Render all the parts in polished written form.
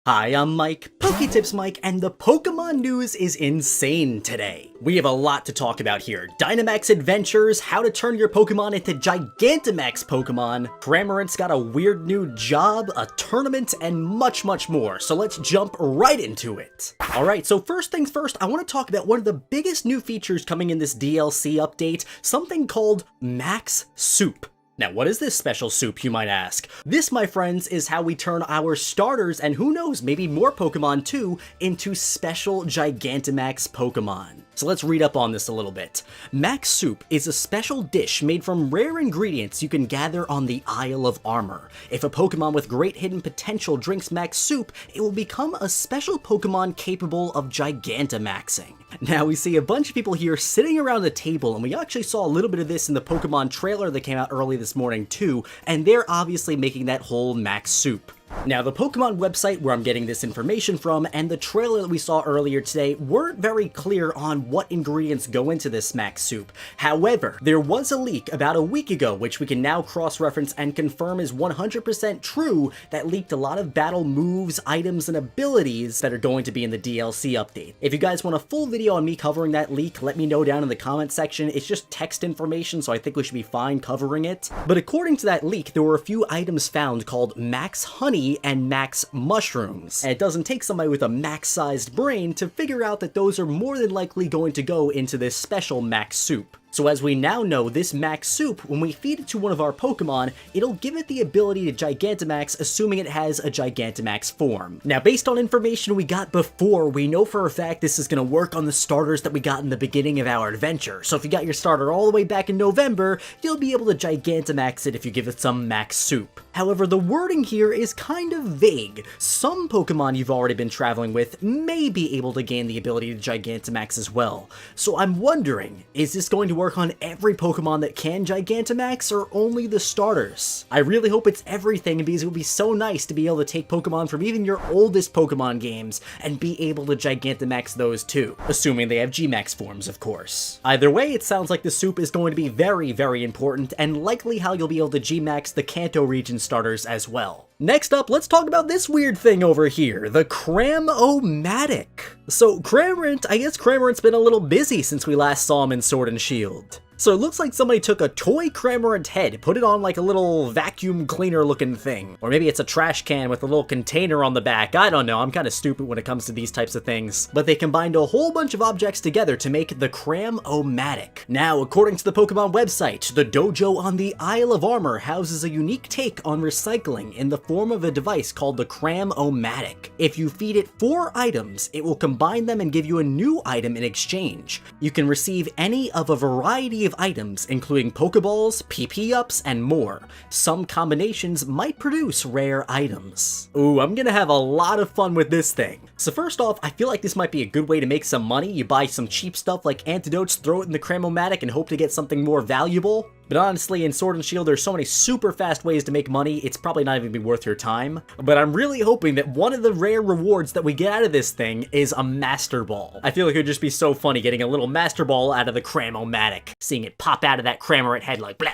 Hi, I'm Mike, PokeTips Mike, and the Pokemon news is insane today. We have a lot to talk about here. Dynamax Adventures, how to turn your Pokemon into Gigantamax Pokemon, Cramorant's got a weird new job, a tournament, and much more. So let's jump right into it. Alright, so first things first, I want to talk about one of the biggest new features coming in this DLC update, something called Max Soup. Now, what is this special soup, you might ask? This, my friends, is how we turn our starters, and who knows, maybe more Pokemon too, into special Gigantamax Pokemon. So let's read up on this a little bit. Max Soup is a special dish made from rare ingredients you can gather on the Isle of Armor. If a Pokemon with great hidden potential drinks Max Soup, it will become a special Pokemon capable of Gigantamaxing. Now, we see a bunch of people here sitting around the table, and we actually saw a little bit of this in the Pokemon trailer that came out early this morning too, and they're obviously making that whole Max Soup. Now, the Pokemon website where I'm getting this information from and the trailer that we saw earlier today weren't very clear on what ingredients go into this Max Soup. However, there was a leak about a week ago, which we can now cross-reference and confirm is 100% true, that leaked a lot of battle moves, items, and abilities that are going to be in the DLC update. If you guys want a full video on me covering that leak, let me know down in the comment section. It's just text information, so I think we should be fine covering it. But according to that leak, there were a few items found called Max Honey and Max Mushrooms. And it doesn't take somebody with a max-sized brain to figure out that those are more than likely going to go into this special Max Soup. So as we now know, this Max Soup, when we feed it to one of our Pokemon, it'll give it the ability to Gigantamax, assuming it has a Gigantamax form. Now, based on information we got before, we know for a fact this is going to work on the starters that we got in the beginning of our adventure. So if you got your starter all the way back in November, you'll be able to Gigantamax it if you give it some Max Soup. However, the wording here is kind of vague. Some Pokemon you've already been traveling with may be able to gain the ability to Gigantamax as well. So I'm wondering, is this going to work on every Pokemon that can Gigantamax, or only the starters? I really hope it's everything, because it would be so nice to be able to take Pokemon from even your oldest Pokemon games and be able to Gigantamax those too, assuming they have GMAX forms, of course. Either way, it sounds like the soup is going to be very important, and likely how you'll be able to GMAX the Kanto region starters as well. Next up, let's talk about this weird thing over here, the Cram-O-Matic. So I guess Cramorant's been a little busy since we last saw him in Sword and Shield. So it looks like somebody took a toy Cramorant head, put it on like a little vacuum cleaner looking thing. Or maybe it's a trash can with a little container on the back. I don't know, I'm kind of stupid when it comes to these types of things. But they combined a whole bunch of objects together to make the Cram-O-Matic. Now, according to the Pokemon website, the dojo on the Isle of Armor houses a unique take on recycling in the form of a device called the Cram-O-Matic. If you feed it 4 items, it will combine them and give you a new item in exchange. You can receive any of a variety of items, including Pokeballs, PP-ups, and more. Some combinations might produce rare items. Ooh, I'm gonna have a lot of fun with this thing. So first off, I feel like this might be a good way to make some money. You buy some cheap stuff like antidotes, throw it in the Cram-O-Matic, and hope to get something more valuable. But honestly, in Sword and Shield, there's so many super fast ways to make money, it's probably not even be worth your time. But I'm really hoping that one of the rare rewards that we get out of this thing is a Master Ball. I feel like it would just be so funny getting a little Master Ball out of the Cram-O-Matic, seeing it pop out of that Cramorant head like blah.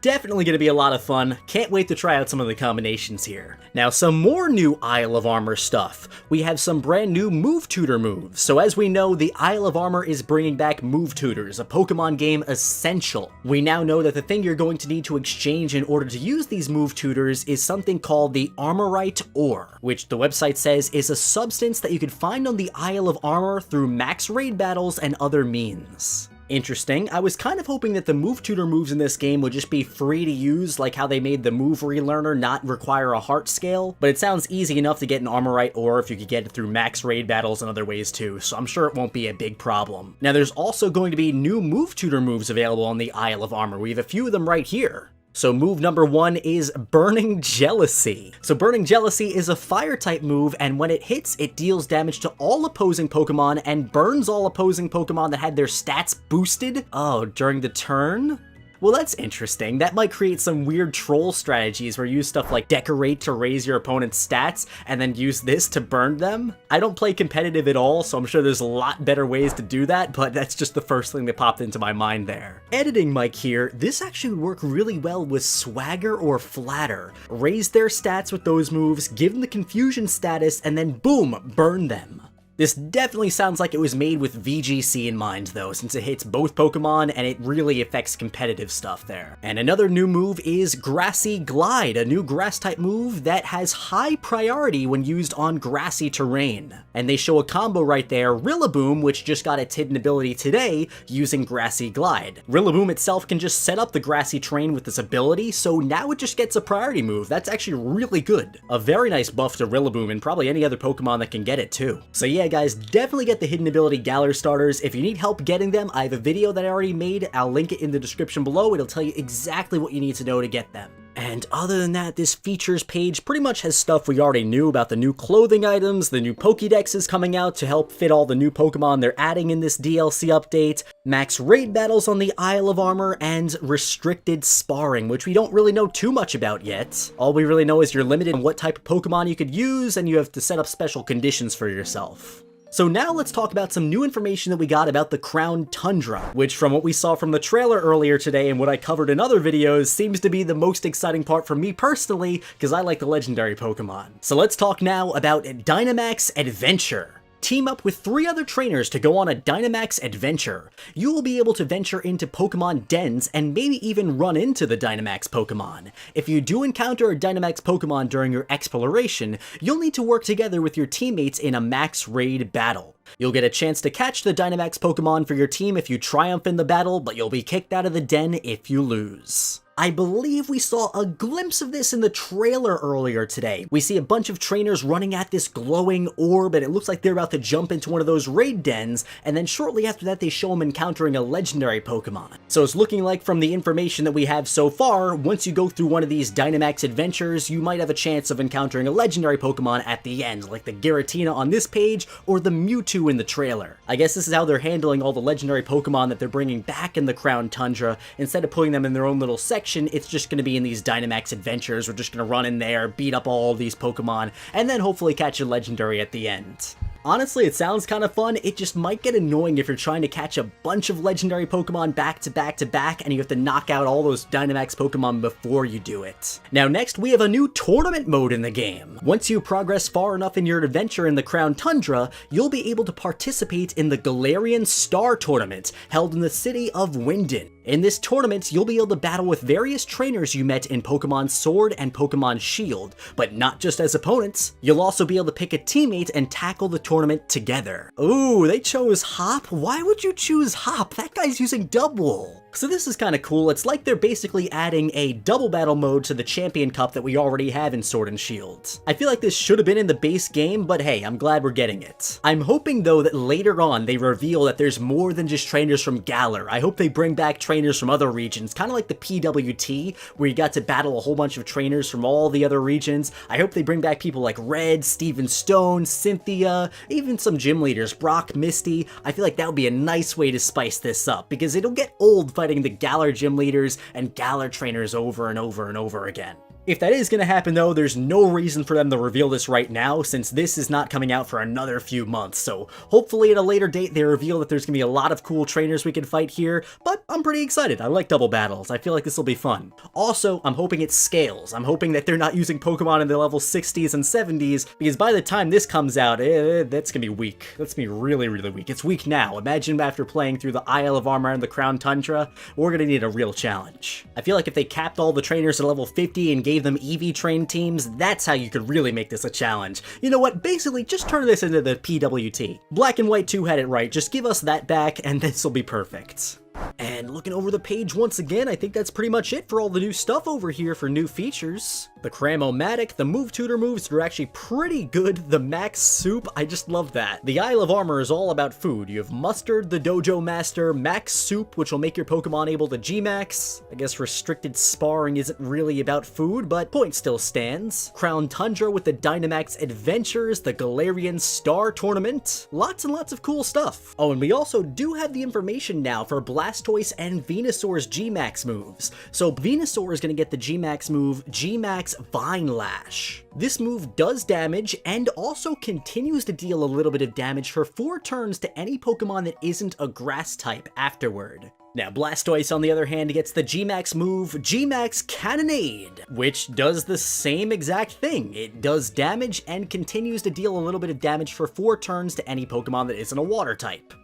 Definitely going to be a lot of fun. Can't wait to try out some of the combinations here. Now, some more new Isle of Armor stuff. We have some brand new Move Tutor moves. So as we know, the Isle of Armor is bringing back Move Tutors, a Pokemon game essential. We now know that the thing you're going to need to exchange in order to use these Move Tutors is something called the Armorite Ore, which the website says is a substance that you can find on the Isle of Armor through max raid battles and other means. Interesting. I was kind of hoping that the Move Tutor moves in this game would just be free to use, like how they made the Move Relearner not require a heart scale, but it sounds easy enough to get an Armorite Ore if you could get it through max raid battles and other ways too, so I'm sure it won't be a big problem. Now, there's also going to be new Move Tutor moves available on the Isle of Armor. We have a few of them right here. So move number 1 is Burning Jealousy. So Burning Jealousy is a fire-type move, and when it hits, it deals damage to all opposing Pokemon and burns all opposing Pokemon that had their stats boosted. Oh, during the turn? Well, that's interesting. That might create some weird troll strategies where you use stuff like decorate to raise your opponent's stats and then use this to burn them. I don't play competitive at all, so I'm sure there's a lot better ways to do that, but that's just the first thing that popped into my mind there. Editing Mike here, this actually would work really well with Swagger or Flatter. Raise their stats with those moves, give them the confusion status, and then boom, burn them. This definitely sounds like it was made with VGC in mind though, since it hits both Pokemon and it really affects competitive stuff there. And another new move is Grassy Glide, a new grass type move that has high priority when used on grassy terrain. And they show a combo right there, Rillaboom, which just got its hidden ability today using Grassy Glide. Rillaboom itself can just set up the grassy terrain with this ability, so now it just gets a priority move. That's actually really good. A very nice buff to Rillaboom and probably any other Pokemon that can get it too. So yeah guys, definitely get the hidden ability Galar starters. If you need help getting them, I have a video that I already made. I'll link it in the description below. It'll tell you exactly what you need to know to get them. And other than that, this features page pretty much has stuff we already knew about the new clothing items, the new Pokédexes coming out to help fit all the new Pokemon they're adding in this DLC update, max raid battles on the Isle of Armor, and restricted sparring, which we don't really know too much about yet. All we really know is you're limited on what type of Pokemon you could use, and you have to set up special conditions for yourself. So now let's talk about some new information that we got about the Crown Tundra, which from what we saw from the trailer earlier today and what I covered in other videos seems to be the most exciting part for me personally, because I like the legendary Pokemon. So let's talk now about Dynamax Adventure. Team up with 3 other trainers to go on a Dynamax adventure. You will be able to venture into Pokemon dens and maybe even run into the Dynamax Pokemon. If you do encounter a Dynamax Pokemon during your exploration, you'll need to work together with your teammates in a max raid battle. You'll get a chance to catch the Dynamax Pokemon for your team if you triumph in the battle, but you'll be kicked out of the den if you lose. I believe we saw a glimpse of this in the trailer earlier today. We see a bunch of trainers running at this glowing orb, and it looks like they're about to jump into one of those raid dens, and then shortly after that they show them encountering a legendary Pokemon. So it's looking like from the information that we have so far, once you go through one of these Dynamax adventures, you might have a chance of encountering a legendary Pokemon at the end, like the Giratina on this page, or the Mewtwo in the trailer. I guess this is how they're handling all the legendary Pokemon that they're bringing back in the Crown Tundra. Instead of putting them in their own little section, it's just going to be in these Dynamax adventures. We're just going to run in there, beat up all these Pokemon, and then hopefully catch a legendary at the end. Honestly, it sounds kind of fun. It just might get annoying if you're trying to catch a bunch of legendary Pokemon back to back to back, and you have to knock out all those Dynamax Pokemon before you do it. Now next, we have a new tournament mode in the game. Once you progress far enough in your adventure in the Crown Tundra, you'll be able to participate in the Galarian Star Tournament, held in the city of Wyndon. In this tournament, you'll be able to battle with various trainers you met in Pokemon Sword and Pokemon Shield, but not just as opponents. You'll also be able to pick a teammate and tackle the tournament together. Ooh, they chose Hop? Why would you choose Hop? That guy's using Double. So this is kind of cool. It's like they're basically adding a double battle mode to the Champion Cup that we already have in Sword and Shield. I feel like this should have been in the base game, but hey, I'm glad we're getting it. I'm hoping though that later on they reveal that there's more than just trainers from Galar. I hope they bring back trainers from other regions, kind of like the PWT, where you got to battle a whole bunch of trainers from all the other regions. I hope they bring back people like Red, Steven Stone, Cynthia, even some gym leaders, Brock, Misty. I feel like that would be a nice way to spice this up, because it'll get old fighting the Galar gym leaders and Galar trainers over and over and over again. If that is going to happen though, there's no reason for them to reveal this right now, since this is not coming out for another few months, so hopefully at a later date they reveal that there's going to be a lot of cool trainers we can fight here, but I'm pretty excited. I like double battles. I feel like this will be fun. Also, I'm hoping it scales. I'm hoping that they're not using Pokemon in the level 60s and 70s, because by the time this comes out, that's going to be weak. That's going to be really, really weak. It's weak now. Imagine after playing through the Isle of Armor and the Crown Tundra, we're going to need a real challenge. I feel like if they capped all the trainers at level 50 and gave them EV train teams, that's how you could really make this a challenge. You know what, basically just turn this into the PWT. Black and White 2 had it right, just give us that back and this will be perfect. And looking over the page once again, I think that's pretty much it for all the new stuff over here for new features. The Cram-O-Matic, the Tutor Moves are actually pretty good. The Max Soup, I just love that. The Isle of Armor is all about food. You have Mustard, the Dojo Master, Max Soup, which will make your Pokemon able to GMAX. I guess restricted sparring isn't really about food, but point still stands. Crown Tundra with the Dynamax Adventures, the Galarian Star Tournament. Lots and lots of cool stuff. Oh, and we also do have the information now for Black Blastoise and Venusaur's GMAX moves. So Venusaur is going to get the GMAX move, GMAX Vine Lash. This move does damage and also continues to deal a little bit of damage for 4 turns to any Pokemon that isn't a grass type afterward. Now, Blastoise, on the other hand, gets the GMAX move, GMAX Cannonade, which does the same exact thing. It does damage and continues to deal a little bit of damage for 4 turns to any Pokemon that isn't a water type.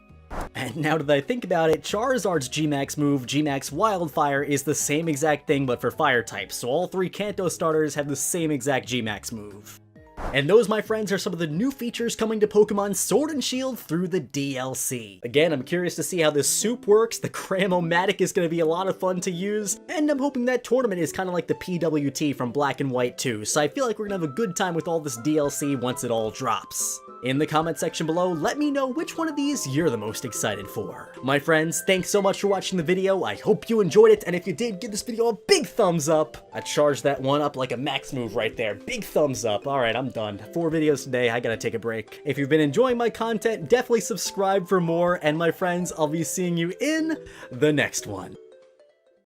And now that I think about it, Charizard's GMAX move, GMAX Wildfire, is the same exact thing but for fire types, so all 3 Kanto starters have the same exact GMAX move. And those, my friends, are some of the new features coming to Pokemon Sword and Shield through the DLC. Again, I'm curious to see how this soup works. The Cram-O-Matic is going to be a lot of fun to use, and I'm hoping that tournament is kind of like the PWT from Black and White too, so I feel like we're going to have a good time with all this DLC once it all drops. In the comment section below, let me know which one of these you're the most excited for. My friends, thanks so much for watching the video. I hope you enjoyed it, and if you did, give this video a big thumbs up. I charged that one up like a max move right there. Big thumbs up. Alright, I'm done. 4 videos today, I gotta take a break. If you've been enjoying my content, definitely subscribe for more, and my friends, I'll be seeing you in the next one.